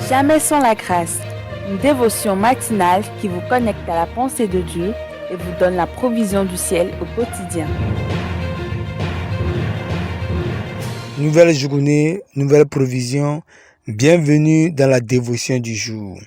Jamais sans la grâce, une dévotion matinale qui vous connecte à la pensée de Dieu et vous donne la provision du ciel au quotidien. Nouvelle journée, nouvelle provision. Bienvenue dans la dévotion du jour.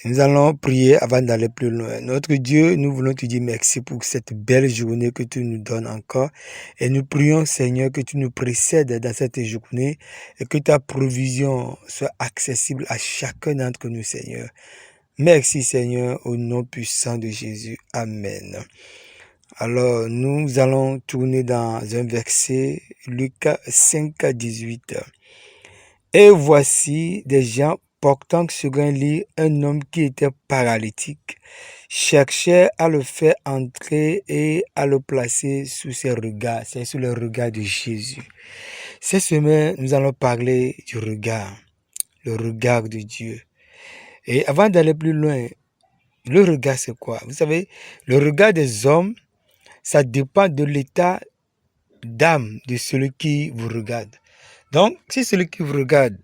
Nous allons prier avant d'aller plus loin. Notre Dieu, nous voulons te dire merci pour cette belle journée que tu nous donnes encore. Et nous prions, Seigneur, que tu nous précèdes dans cette journée et que ta provision soit accessible à chacun d'entre nous, Seigneur. Merci, Seigneur, au nom puissant de Jésus. Amen. Alors, nous allons tourner dans un verset, Luc 5, 18. Et voici des gens portant sur un lit un homme qui était paralytique, cherchaient à le faire entrer et à le placer sous ses regards, c'est sous le regard de Jésus. Cette semaine, nous allons parler du regard, le regard de Dieu. Et avant d'aller plus loin, le regard c'est quoi? Vous savez, le regard des hommes, ça dépend de l'état d'âme de celui qui vous regarde. Donc, si celui qui vous regarde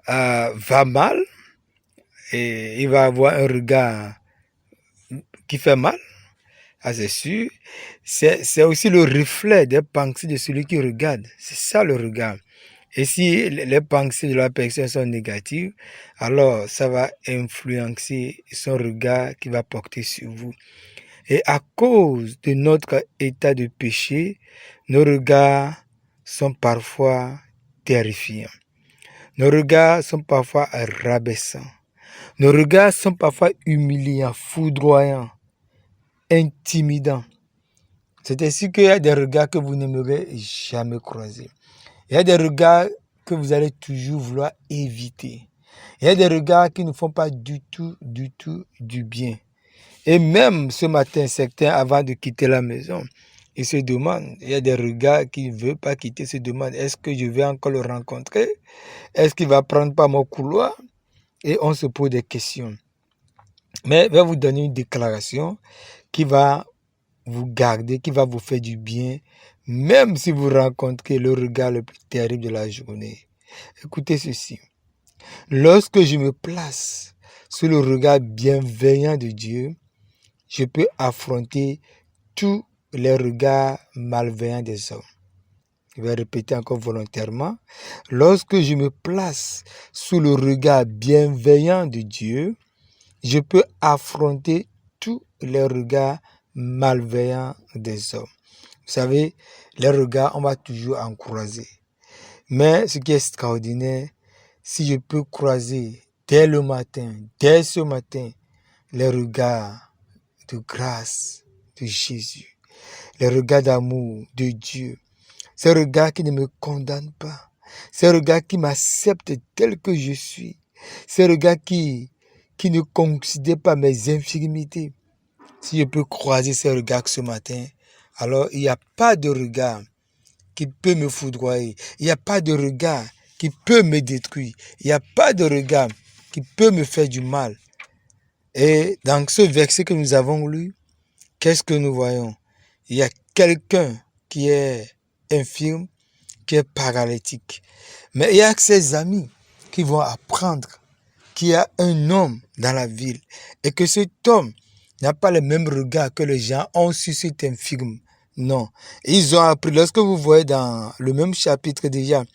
va mal, et il va avoir un regard qui fait mal, c'est sûr. C'est aussi le reflet des pensées de celui qui regarde. C'est ça le regard. Et si les pensées de la personne sont négatives, alors ça va influencer son regard qui va porter sur vous. Et à cause de notre état de péché, nos regards sont parfois terrifiants. Nos regards sont parfois rabaissants. Nos regards sont parfois humiliants, foudroyants, intimidants. C'est ainsi qu'il y a des regards que vous n'aimerez jamais croiser. Il y a des regards que vous allez toujours vouloir éviter. Il y a des regards qui ne font pas du tout du bien. Et même ce matin, certains, avant de quitter la maison, ils se demandent, il y a des regards qui ne veulent pas quitter, se demandent, est-ce que je vais encore le rencontrer? Est-ce qu'il va prendre pas mon couloir? Et on se pose des questions. Mais je vais vous donner une déclaration qui va vous garder, qui va vous faire du bien, même si vous rencontrez le regard le plus terrible de la journée. Écoutez ceci. Lorsque je me place sous le regard bienveillant de Dieu, je peux affronter tous les regards malveillants des hommes. Je vais répéter encore volontairement. Lorsque je me place sous le regard bienveillant de Dieu, je peux affronter tous les regards malveillants des hommes. Vous savez, les regards, on va toujours en croiser. Mais ce qui est extraordinaire, si je peux croiser dès le matin, dès ce matin, les regards de grâce de Jésus, les regards d'amour de Dieu, ces regards qui ne me condamnent pas, ces regards qui m'acceptent tel que je suis, ces regards qui ne considèrent pas mes infirmités. Si je peux croiser ces regards ce matin, alors il n'y a pas de regard qui peut me foudroyer. Il n'y a pas de regard qui peut me détruire. Il n'y a pas de regard qui peut me faire du mal. Et dans ce verset que nous avons lu, qu'est-ce que nous voyons? Il y a quelqu'un qui est infirme, qui est paralytique. Mais il y a ses amis qui vont apprendre qu'il y a un homme dans la ville et que cet homme n'a pas le même regard que les gens ont sur cet infirme. Non. Ils ont appris, lorsque vous voyez dans le même chapitre déjà,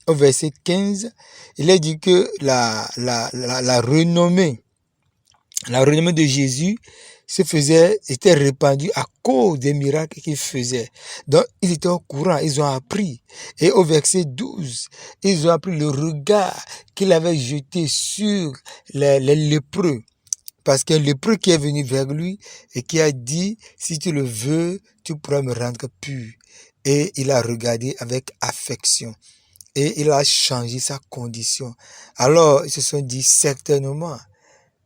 au verset 15, il est dit que la renommée de Jésus était répandue à cause des miracles qu'il faisait. Donc, ils étaient au courant, ils ont appris. Et au verset 12, ils ont appris le regard qu'il avait jeté sur les lépreux. Parce qu'un lépreux qui est venu vers lui et qui a dit, si tu le veux, tu pourras me rendre pur. Et il a regardé avec affection. Et il a changé sa condition. Alors, ils se sont dit, certainement,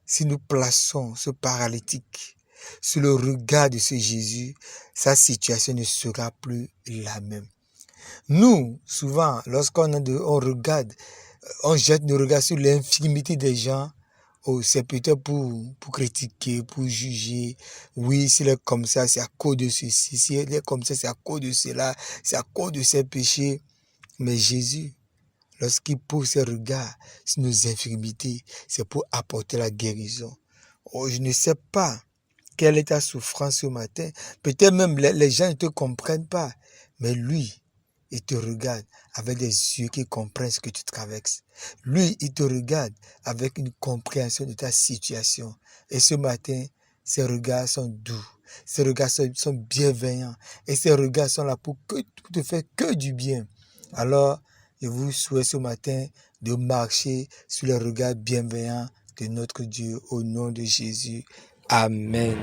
si nous plaçons ce paralytique sous le regard de ce Jésus, sa situation ne sera plus la même. Nous, souvent, lorsqu'on regarde, on jette nos regards sur l'infimité des gens, c'est peut-être pour critiquer, pour juger. Oui, s'il est comme ça, c'est à cause de ceci. S'il est comme ça, c'est à cause de cela. C'est à cause de ses péchés. Mais Jésus, lorsqu'il pose ses regards sur nos infirmités, c'est pour apporter la guérison. Oh, je ne sais pas quelle est ta souffrance ce matin. Peut-être même les gens ne te comprennent pas, mais lui, il te regarde avec des yeux qui comprennent ce que tu traverses. Lui, il te regarde avec une compréhension de ta situation. Et ce matin, ses regards sont doux. Ses regards sont bienveillants. Et ses regards sont là pour te faire que du bien. Alors, je vous souhaite ce matin de marcher sur les regards bienveillants de notre Dieu au nom de Jésus. Amen.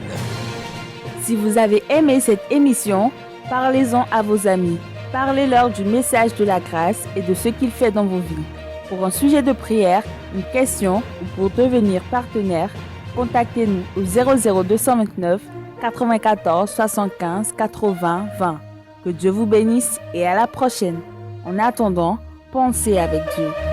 Si vous avez aimé cette émission, parlez-en à vos amis. Parlez-leur du message de la grâce et de ce qu'il fait dans vos vies. Pour un sujet de prière, une question ou pour devenir partenaire, contactez-nous au 00229 94 75 80 20. Que Dieu vous bénisse et à la prochaine. En attendant, pensez avec Dieu.